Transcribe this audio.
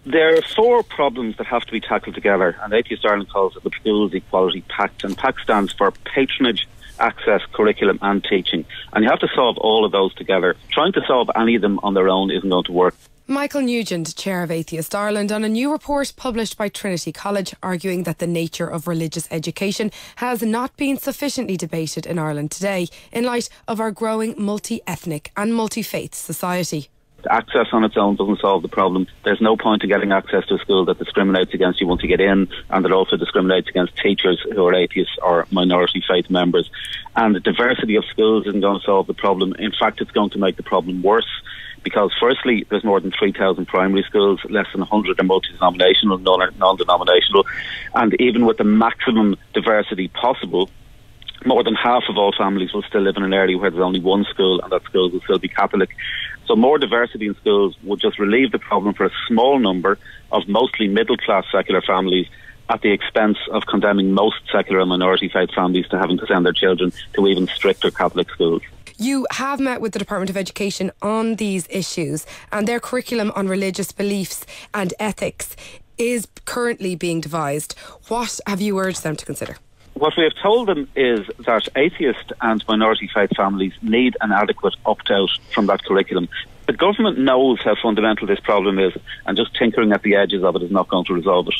There are four problems that have to be tackled together, and Atheist Ireland calls it the Schools Equality PACT, and PACT stands for Patronage, Access, Curriculum and Teaching. And you have to solve all of those together. Trying to solve any of them on their own isn't going to work. Michael Nugent, Chair of Atheist Ireland, on a new report published by Trinity College arguing that the nature of religious education has not been sufficiently debated in Ireland today in light of our growing multi-ethnic and multi-faith society. Access on its own doesn't solve the problem. There's no point in getting access to a school that discriminates against you once you get in, and that also discriminates against teachers who are atheists or minority faith members. And the diversity of schools isn't going to solve the problem. In fact, it's going to make the problem worse. Because firstly, there's more than 3,000 primary schools, less than 100 are multi-denominational, none are non-denominational. And even with the maximum diversity possible, more than half of all families will still live in an area where there's only one school, and that school will still be Catholic. So more diversity in schools would just relieve the problem for a small number of mostly middle-class secular families at the expense of condemning most secular and minority faith families to having to send their children to even stricter Catholic schools. You have met with the Department of Education on these issues, and their curriculum on religious beliefs and ethics is currently being devised. What have you urged them to consider? What we have told them is that atheist and minority faith families need an adequate opt-out from that curriculum. The government knows how fundamental this problem is, and just tinkering at the edges of it is not going to resolve it.